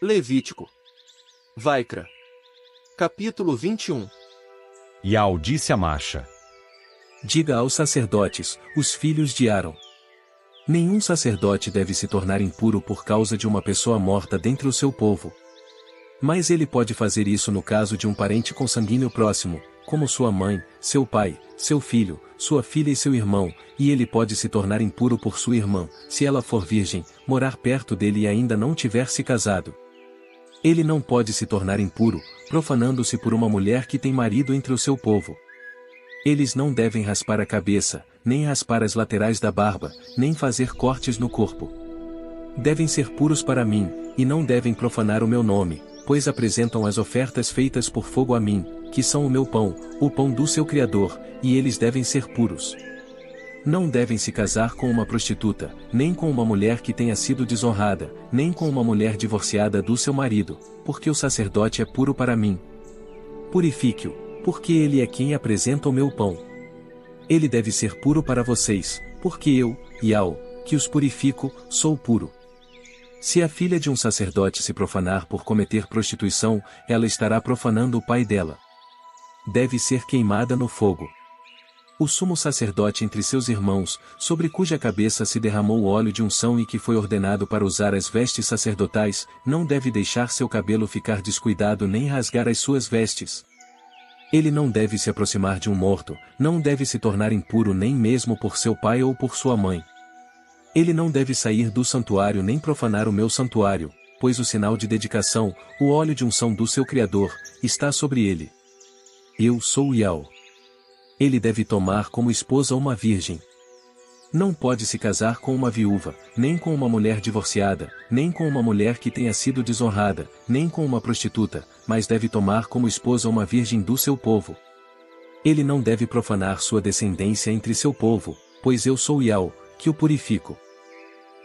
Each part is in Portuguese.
Levítico. Vaikra. Capítulo 21. Yao disse a Masha: Diga aos sacerdotes, os filhos de Arão. Nenhum sacerdote deve se tornar impuro por causa de uma pessoa morta dentre o seu povo. Mas ele pode fazer isso no caso de um parente consanguíneo próximo, como sua mãe, seu pai, seu filho, sua filha e seu irmão, e ele pode se tornar impuro por sua irmã, se ela for virgem, morar perto dele e ainda não tiver se casado. Ele não pode se tornar impuro, profanando-se por uma mulher que tem marido entre o seu povo. Eles não devem raspar a cabeça, nem raspar as laterais da barba, nem fazer cortes no corpo. Devem ser puros para mim, e não devem profanar o meu nome, pois apresentam as ofertas feitas por fogo a mim, que são o meu pão, o pão do seu Criador, e eles devem ser puros. Não devem se casar com uma prostituta, nem com uma mulher que tenha sido desonrada, nem com uma mulher divorciada do seu marido, porque o sacerdote é puro para mim. Purifique-o, porque ele é quem apresenta o meu pão. Ele deve ser puro para vocês, porque eu, Yao, que os purifico, sou puro. Se a filha de um sacerdote se profanar por cometer prostituição, ela estará profanando o pai dela. Deve ser queimada no fogo. O sumo sacerdote entre seus irmãos, sobre cuja cabeça se derramou o óleo de unção e que foi ordenado para usar as vestes sacerdotais, não deve deixar seu cabelo ficar descuidado nem rasgar as suas vestes. Ele não deve se aproximar de um morto, não deve se tornar impuro nem mesmo por seu pai ou por sua mãe. Ele não deve sair do santuário nem profanar o meu santuário, pois o sinal de dedicação, o óleo de unção do seu Criador, está sobre ele. Eu sou Yao. Ele deve tomar como esposa uma virgem. Não pode se casar com uma viúva, nem com uma mulher divorciada, nem com uma mulher que tenha sido desonrada, nem com uma prostituta, mas deve tomar como esposa uma virgem do seu povo. Ele não deve profanar sua descendência entre seu povo, pois eu sou Yao, que o purifico.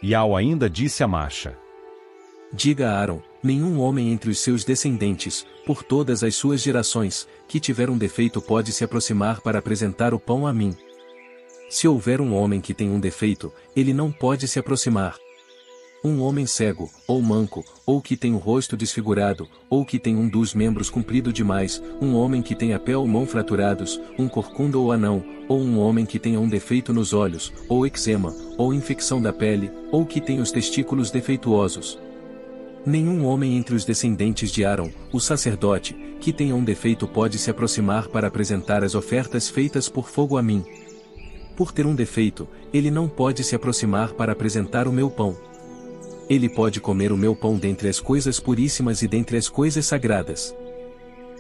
Yao ainda disse a Masha: Diga a Arão, nenhum homem entre os seus descendentes, por todas as suas gerações, que tiver um defeito pode se aproximar para apresentar o pão a mim. Se houver um homem que tem um defeito, ele não pode se aproximar. Um homem cego, ou manco, ou que tem o rosto desfigurado, ou que tem um dos membros comprido demais, um homem que tenha pé ou mão fraturados, um corcunda ou anão, ou um homem que tenha um defeito nos olhos, ou eczema, ou infecção da pele, ou que tenha os testículos defeituosos. Nenhum homem entre os descendentes de Arão, o sacerdote, que tenha um defeito pode se aproximar para apresentar as ofertas feitas por fogo a mim. Por ter um defeito, ele não pode se aproximar para apresentar o meu pão. Ele pode comer o meu pão dentre as coisas puríssimas e dentre as coisas sagradas.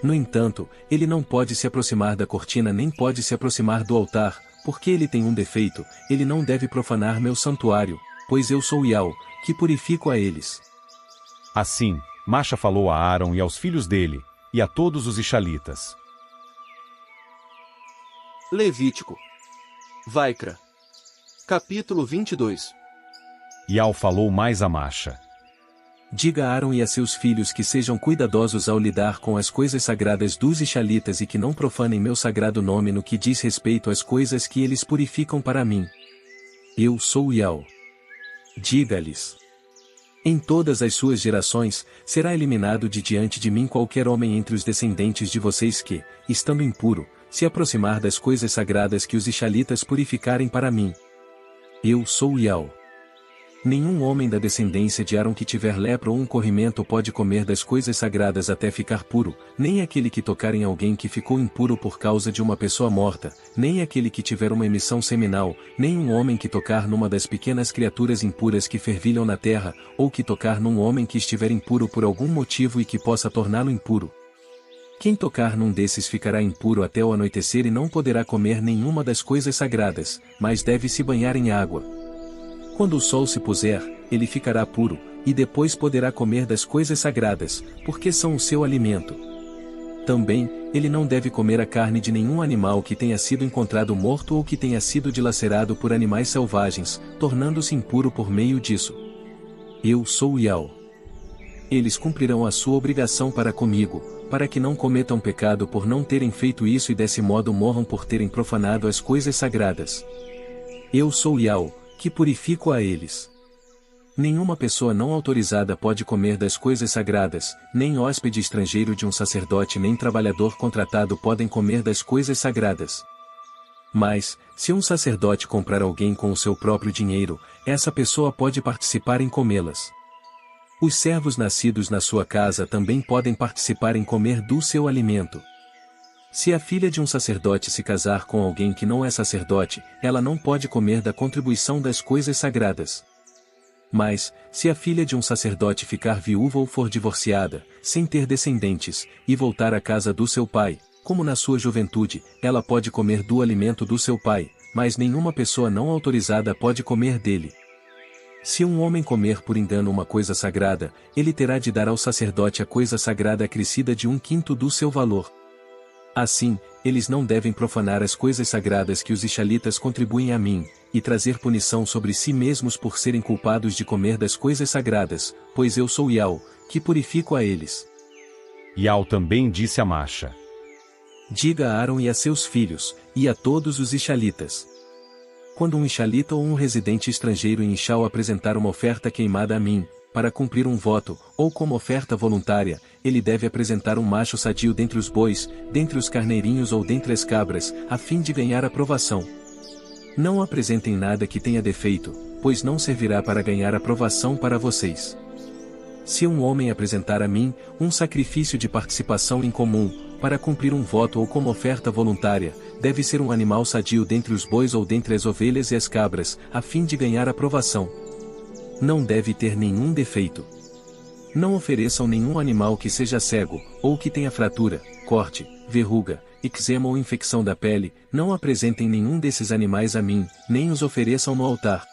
No entanto, ele não pode se aproximar da cortina nem pode se aproximar do altar, porque ele tem um defeito, ele não deve profanar meu santuário, pois eu sou Yao, que purifico a eles. Assim, Masha falou a Arão e aos filhos dele, e a todos os Israelitas. Levítico. Vaikra. Capítulo 22. Yao falou mais a Masha: Diga a Arão e a seus filhos que sejam cuidadosos ao lidar com as coisas sagradas dos israelitas e que não profanem meu sagrado nome no que diz respeito às coisas que eles purificam para mim. Eu sou Yao. Diga-lhes: em todas as suas gerações, será eliminado de diante de mim qualquer homem entre os descendentes de vocês que, estando impuro, se aproximar das coisas sagradas que os israelitas purificarem para mim. Eu sou Yao. Nenhum homem da descendência de Arão que tiver lepra ou um corrimento pode comer das coisas sagradas até ficar puro, nem aquele que tocar em alguém que ficou impuro por causa de uma pessoa morta, nem aquele que tiver uma emissão seminal, nem um homem que tocar numa das pequenas criaturas impuras que fervilham na terra, ou que tocar num homem que estiver impuro por algum motivo e que possa torná-lo impuro. Quem tocar num desses ficará impuro até o anoitecer e não poderá comer nenhuma das coisas sagradas, mas deve se banhar em água. Quando o sol se puser, ele ficará puro, e depois poderá comer das coisas sagradas, porque são o seu alimento. Também, ele não deve comer a carne de nenhum animal que tenha sido encontrado morto ou que tenha sido dilacerado por animais selvagens, tornando-se impuro por meio disso. Eu sou Yao. Eles cumprirão a sua obrigação para comigo, para que não cometam pecado por não terem feito isso e desse modo morram por terem profanado as coisas sagradas. Eu sou Yao, que purifico a eles. Nenhuma pessoa não autorizada pode comer das coisas sagradas, nem hóspede estrangeiro de um sacerdote nem trabalhador contratado podem comer das coisas sagradas. Mas, se um sacerdote comprar alguém com o seu próprio dinheiro, essa pessoa pode participar em comê-las. Os servos nascidos na sua casa também podem participar em comer do seu alimento. Se a filha de um sacerdote se casar com alguém que não é sacerdote, ela não pode comer da contribuição das coisas sagradas. Mas, se a filha de um sacerdote ficar viúva ou for divorciada, sem ter descendentes, e voltar à casa do seu pai, como na sua juventude, ela pode comer do alimento do seu pai, mas nenhuma pessoa não autorizada pode comer dele. Se um homem comer por engano uma coisa sagrada, ele terá de dar ao sacerdote a coisa sagrada acrescida de 1/5 do seu valor. Assim, eles não devem profanar as coisas sagradas que os israelitas contribuem a mim, e trazer punição sobre si mesmos por serem culpados de comer das coisas sagradas, pois eu sou Yahweh, que purifico a eles. Yahweh também disse a Masha: Diga a Aaron e a seus filhos, e a todos os israelitas. Quando um israelita ou um residente estrangeiro em Ishal apresentar uma oferta queimada a mim, para cumprir um voto, ou como oferta voluntária, ele deve apresentar um macho sadio dentre os bois, dentre os carneirinhos ou dentre as cabras, a fim de ganhar aprovação. Não apresentem nada que tenha defeito, pois não servirá para ganhar aprovação para vocês. Se um homem apresentar a mim um sacrifício de participação em comum, para cumprir um voto ou como oferta voluntária, deve ser um animal sadio dentre os bois ou dentre as ovelhas e as cabras, a fim de ganhar aprovação. Não deve ter nenhum defeito. Não ofereçam nenhum animal que seja cego, ou que tenha fratura, corte, verruga, eczema ou infecção da pele, não apresentem nenhum desses animais a mim, nem os ofereçam no altar.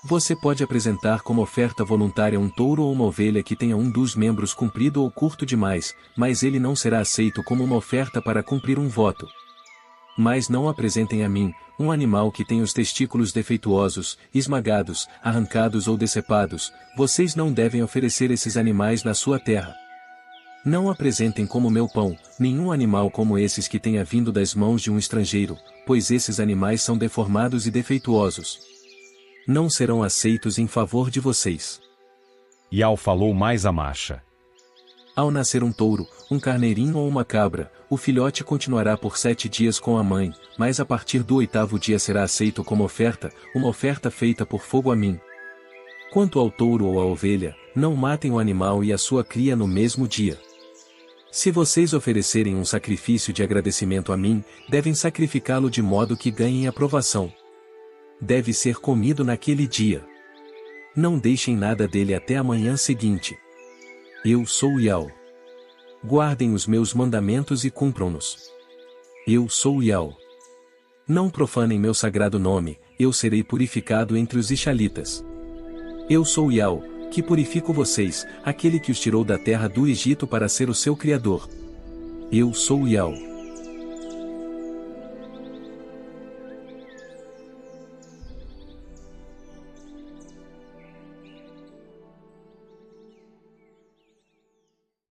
Você pode apresentar como oferta voluntária um touro ou uma ovelha que tenha um dos membros comprido ou curto demais, mas ele não será aceito como uma oferta para cumprir um voto. Mas não apresentem a mim um animal que tenha os testículos defeituosos, esmagados, arrancados ou decepados, vocês não devem oferecer esses animais na sua terra. Não apresentem como meu pão nenhum animal como esses que tenha vindo das mãos de um estrangeiro, pois esses animais são deformados e defeituosos. Não serão aceitos em favor de vocês. Yahweh falou mais a Masha: Ao nascer um touro, um carneirinho ou uma cabra, o filhote continuará por 7 dias com a mãe, mas a partir do 8º dia será aceito como oferta, uma oferta feita por fogo a mim. Quanto ao touro ou à ovelha, não matem o animal e a sua cria no mesmo dia. Se vocês oferecerem um sacrifício de agradecimento a mim, devem sacrificá-lo de modo que ganhem aprovação. Deve ser comido naquele dia. Não deixem nada dele até a manhã seguinte. Eu sou Yahweh. Guardem os meus mandamentos e cumpram-nos. Eu sou Yahweh. Não profanem meu sagrado nome, eu serei purificado entre os israelitas. Eu sou Yahweh, que purifico vocês, aquele que os tirou da terra do Egito para ser o seu Criador. Eu sou Yahweh.